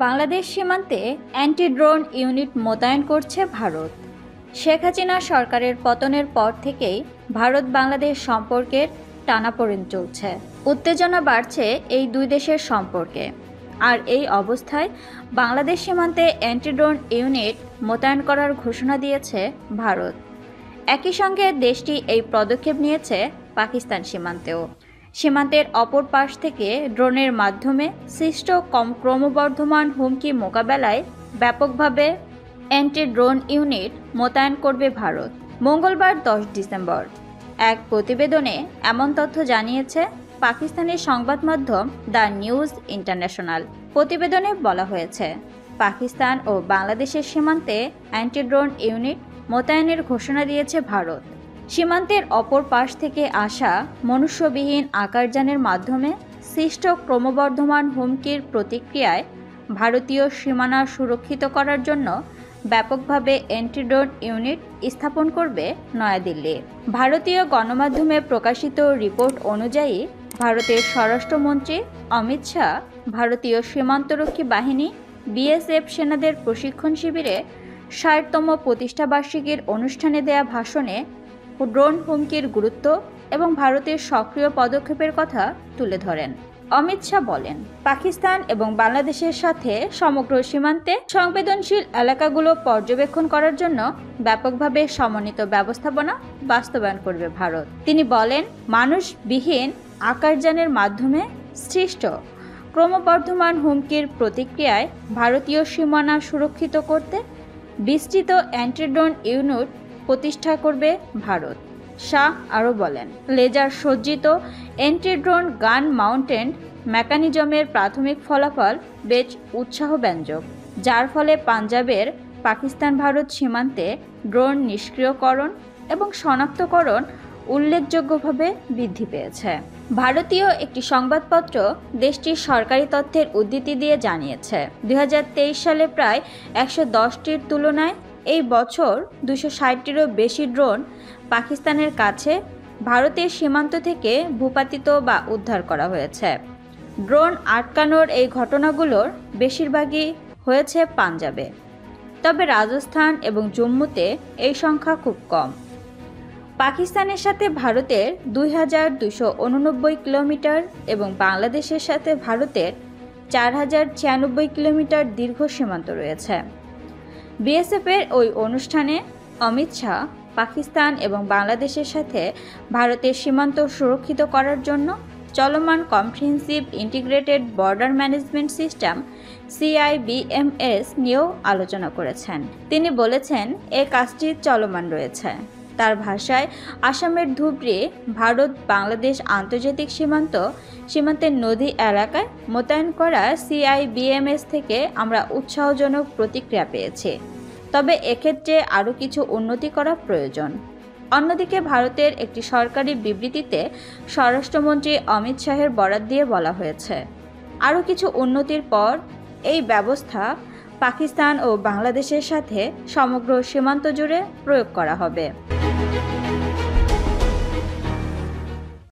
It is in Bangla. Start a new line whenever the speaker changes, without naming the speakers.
বাংলাদেশ সীমান্তে অ্যান্টি ড্রোন ইউনিট মোতায়েন করছে ভারত। শেখ হাসিনা সরকারের পতনের পর থেকেই ভারত বাংলাদেশ সম্পর্কের টানাপোড়েন চলছে। উত্তেজনা বাড়ছে এই দুই দেশের সম্পর্কে। আর এই অবস্থায় বাংলাদেশ সীমান্তে অ্যান্টি ড্রোন ইউনিট মোতায়েন করার ঘোষণা দিয়েছে ভারত। একই সঙ্গে দেশটি এই পদক্ষেপ নিয়েছে পাকিস্তান সীমান্তেও। সীমান্তের অপর পাশ থেকে ড্রোনের মাধ্যমে সৃষ্ট ক্রমবর্ধমান হুমকি মোকাবেলায় ব্যাপকভাবে অ্যান্টি ড্রোন ইউনিট মোতায়েন করবে ভারত। মঙ্গলবার 10 ডিসেম্বর এক প্রতিবেদনে এমন তথ্য জানিয়েছে পাকিস্তানের সংবাদ মাধ্যম দ্য নিউজ ইন্টারন্যাশনাল। প্রতিবেদনে বলা হয়েছে, পাকিস্তান ও বাংলাদেশের সীমান্তে অ্যান্টি ড্রোন ইউনিট মোতায়েনের ঘোষণা দিয়েছে ভারত। সীমান্তের অপর পাশ থেকে আসা মনুষ্যবিহীন আকারযানের মাধ্যমে সৃষ্ট ক্রমবর্ধমান হুমকির প্রতিক্রিয়ায় ভারতীয় সীমানা সুরক্ষিত করার জন্য ব্যাপকভাবে অ্যান্টি ড্রোন ইউনিট স্থাপন করবে নয়াদিল্লি। ভারতীয় গণমাধ্যমে প্রকাশিত রিপোর্ট অনুযায়ী ভারতের স্বরাষ্ট্রমন্ত্রী অমিত শাহ ভারতীয় সীমান্তরক্ষী বাহিনী বিএসএফ সেনাদের প্রশিক্ষণ শিবিরে ৬০তম প্রতিষ্ঠাবার্ষিকীর অনুষ্ঠানে দেয়া ভাষণে ড্রোন হুমকির গুরুত্ব এবং ভারতের সক্রিয় পদক্ষেপের কথা তুলে ধরেন। অমিত শাহ বলেন, পাকিস্তান এবং বাংলাদেশের সাথে সমগ্র সীমান্তে সংবেদনশীল এলাকাগুলো পর্যবেক্ষণ করার জন্য ব্যাপকভাবে সমন্বিত ব্যবস্থাপনা বাস্তবায়ন করবে ভারত। তিনি বলেন, মানুষবিহীন আকারযানের মাধ্যমে সৃষ্ট ক্রমবর্ধমান হুমকির প্রতিক্রিয়ায় ভারতীয় সীমানা সুরক্ষিত করতে বিস্তৃত অ্যান্টি ড্রোন ইউনিট প্রতিষ্ঠা করবে ভারত। শাহ আরও বলেন, লেজার সজ্জিত অ্যান্টি ড্রোন গান মাউন্টেড মেকানিজমের প্রাথমিক ফলাফল বেশ উৎসাহব্যঞ্জক, যার ফলে পাঞ্জাবের পাকিস্তান ভারত সীমান্তে ড্রোন নিষ্ক্রিয়করণ এবং শনাক্তকরণ উল্লেখযোগ্যভাবে বৃদ্ধি পেয়েছে। ভারতীয় একটি সংবাদপত্র দেশটির সরকারি তথ্যের উদ্ধৃতি দিয়ে জানিয়েছে, 2023 সালে প্রায় 110টির তুলনায় এই বছর 260টিরও বেশি ড্রোন পাকিস্তানের কাছে ভারতের সীমান্ত থেকে ভূপাতিত বা উদ্ধার করা হয়েছে। ড্রোন আটকানোর এই ঘটনাগুলোর বেশিরভাগই হয়েছে পাঞ্জাবে, তবে রাজস্থান এবং জম্মুতে এই সংখ্যা খুব কম। পাকিস্তানের সাথে ভারতের 2289 কিলোমিটার এবং বাংলাদেশের সাথে ভারতের 4096 কিলোমিটার দীর্ঘ সীমান্ত রয়েছে। বিএসএফের ওই অনুষ্ঠানে অমিত শাহ পাকিস্তান এবং বাংলাদেশের সাথে ভারতের সীমান্ত সুরক্ষিত করার জন্য চলমান comprehensive integrated border management system CIBMS নিয়েও আলোচনা করেছেন। তিনি বলেছেন, এ কাজটি চলমান রয়েছে। তার ভাষায়, আসামের ধুবড়ী ভারত বাংলাদেশ আন্তর্জাতিক সীমান্তের নদী এলাকায় মোতায়েন করা CIBMS থেকে আমরা উৎসাহজনক প্রতিক্রিয়া পেয়েছি, তবে এক্ষেত্রে আরও কিছু উন্নতি করা প্রয়োজন। অন্যদিকে ভারতের একটি সরকারি বিবৃতিতে স্বরাষ্ট্রমন্ত্রী অমিত শাহের বরাত দিয়ে বলা হয়েছে, আরও কিছু উন্নতির পর এই ব্যবস্থা পাকিস্তান ও বাংলাদেশের সাথে সমগ্র সীমান্ত জুড়ে প্রয়োগ করা হবে।